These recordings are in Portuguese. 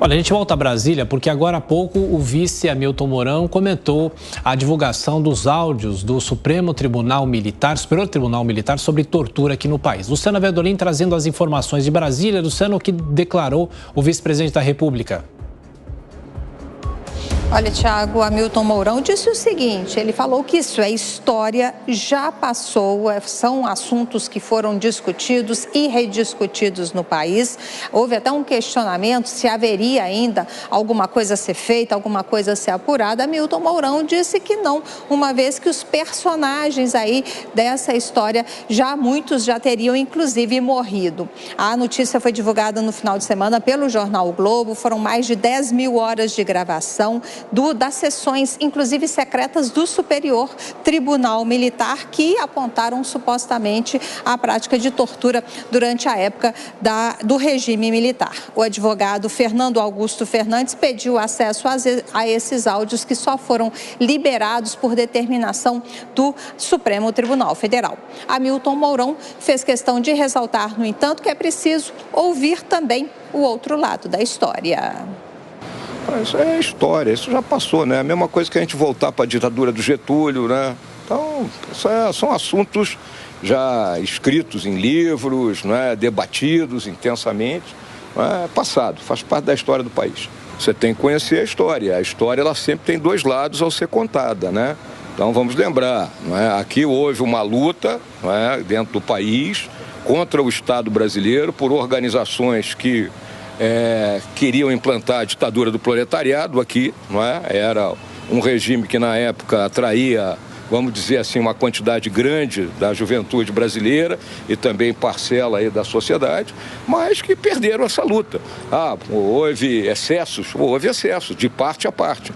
Olha, a gente volta a Brasília porque agora há pouco o vice Hamilton Mourão comentou a divulgação dos áudios do Superior Tribunal Militar sobre tortura aqui no país. Luciana Verdolim trazendo as informações de Brasília. Luciana, o que declarou o vice-presidente da República? Olha, Thiago, Hamilton Mourão disse o seguinte, ele falou que isso é história, já passou, são assuntos que foram discutidos e rediscutidos no país. Houve até um questionamento se haveria ainda alguma coisa a ser feita, alguma coisa a ser apurada. Hamilton Mourão disse que não, uma vez que os personagens aí dessa história, muitos já teriam inclusive morrido. A notícia foi divulgada no final de semana pelo jornal O Globo, foram mais de 10 mil horas de gravação das sessões, inclusive secretas, do Superior Tribunal Militar, que apontaram supostamente a prática de tortura durante a época do regime militar. O advogado Fernando Augusto Fernandes pediu acesso a esses áudios que só foram liberados por determinação do Supremo Tribunal Federal. Hamilton Mourão fez questão de ressaltar, no entanto, que é preciso ouvir também o outro lado da história. Isso é história, isso já passou, né? A mesma coisa que a gente voltar para a ditadura do Getúlio, né? Então, são assuntos já escritos em livros, né? Debatidos intensamente. É passado, faz parte da história do país. Você tem que conhecer a história. A história, ela sempre tem dois lados ao ser contada, né? Então, vamos lembrar, não é? Aqui houve uma luta, não é? Dentro do país contra o Estado brasileiro por organizações que queriam implantar a ditadura do proletariado aqui, não é? Era um regime que na época atraía, vamos dizer assim, uma quantidade grande da juventude brasileira e também parcela aí da sociedade, mas que perderam essa luta. Houve excessos, de parte a parte.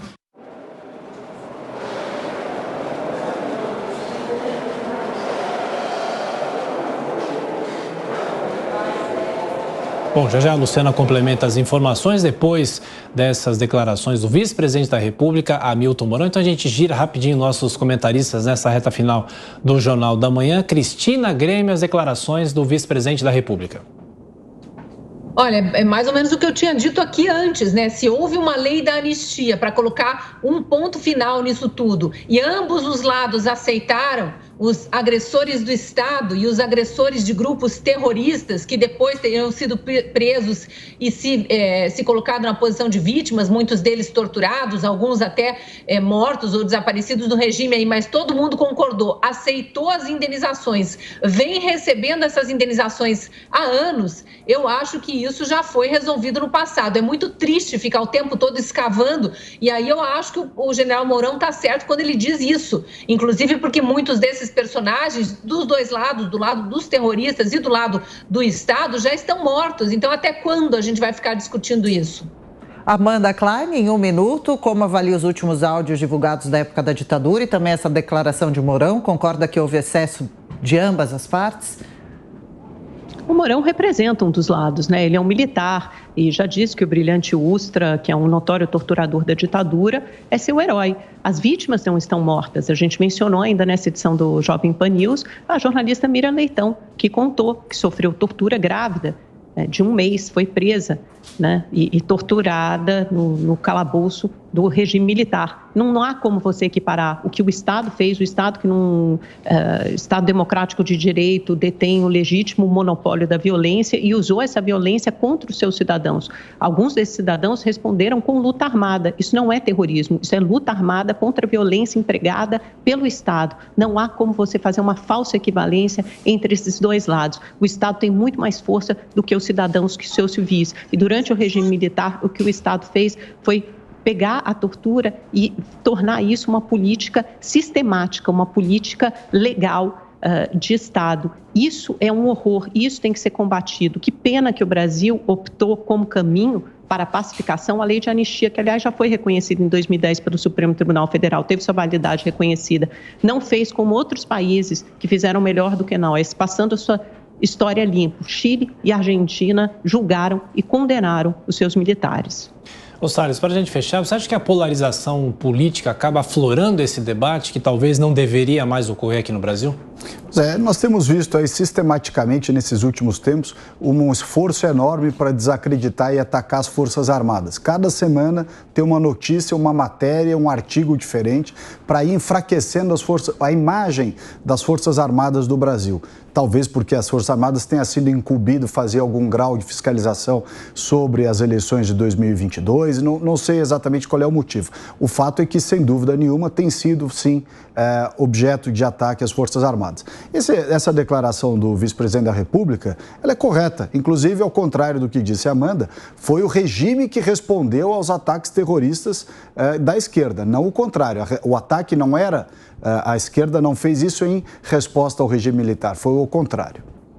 Bom, já a Luciana complementa as informações depois dessas declarações do vice-presidente da República, Hamilton Mourão. Então a gente gira rapidinho nossos comentaristas nessa reta final do Jornal da Manhã. Cristina Grêmio, as declarações do vice-presidente da República. Olha, é mais ou menos o que eu tinha dito aqui antes, né? Se houve uma lei da anistia para colocar um ponto final nisso tudo e ambos os lados aceitaram, os agressores do Estado e os agressores de grupos terroristas que depois teriam sido presos e se colocado na posição de vítimas, muitos deles torturados, alguns até mortos ou desaparecidos do regime aí, mas todo mundo concordou, aceitou as indenizações, vem recebendo essas indenizações há anos. Eu acho que isso já foi resolvido no passado. É muito triste ficar o tempo todo escavando e aí eu acho que o general Mourão está certo quando ele diz isso, inclusive porque muitos desses personagens dos dois lados, do lado dos terroristas e do lado do Estado, já estão mortos. Então, até quando a gente vai ficar discutindo isso? Amanda Klein, em 1 minuto, como avalia os últimos áudios divulgados da época da ditadura e também essa declaração de Mourão? Concorda que houve excesso de ambas as partes? O Mourão representa um dos lados, né? Ele é um militar e já disse que o brilhante Ustra, que é um notório torturador da ditadura, é seu herói. As vítimas não estão mortas. A gente mencionou ainda nessa edição do Jovem Pan News a jornalista Miriam Leitão, que contou que sofreu tortura grávida, né, de 1 mês, foi presa, né, e torturada no calabouço do regime militar. Não há como você equiparar o que o Estado fez, o Estado que num Estado democrático de direito detém o legítimo monopólio da violência e usou essa violência contra os seus cidadãos. Alguns desses cidadãos responderam com luta armada. Isso não é terrorismo, isso é luta armada contra a violência empregada pelo Estado. Não há como você fazer uma falsa equivalência entre esses dois lados. O Estado tem muito mais força do que os cidadãos, que seus civis. E durante o regime militar, o que o Estado fez foi pegar a tortura e tornar isso uma política sistemática, uma política legal de Estado. Isso é um horror, isso tem que ser combatido. Que pena que o Brasil optou como caminho para a pacificação a lei de anistia, que aliás já foi reconhecida em 2010 pelo Supremo Tribunal Federal, teve sua validade reconhecida. Não fez como outros países que fizeram melhor do que nós, passando a sua história limpa. Chile e Argentina julgaram e condenaram os seus militares. Ô Salles, para a gente fechar, você acha que a polarização política acaba aflorando esse debate que talvez não deveria mais ocorrer aqui no Brasil? Nós temos visto aí sistematicamente nesses últimos tempos um esforço enorme para desacreditar e atacar as Forças Armadas. Cada semana tem uma notícia, uma matéria, um artigo diferente para ir enfraquecendo a imagem das Forças Armadas do Brasil. Talvez porque as Forças Armadas tenham sido incumbido fazer algum grau de fiscalização sobre as eleições de 2022, não sei exatamente qual é o motivo. O fato é que, sem dúvida nenhuma, tem sido, sim, objeto de ataque às Forças Armadas. Essa declaração do vice-presidente da República, ela é correta. Inclusive, ao contrário do que disse a Amanda, foi o regime que respondeu aos ataques terroristas da esquerda, não o contrário. O ataque não era... A esquerda não fez isso em resposta ao regime militar, foi o contrário.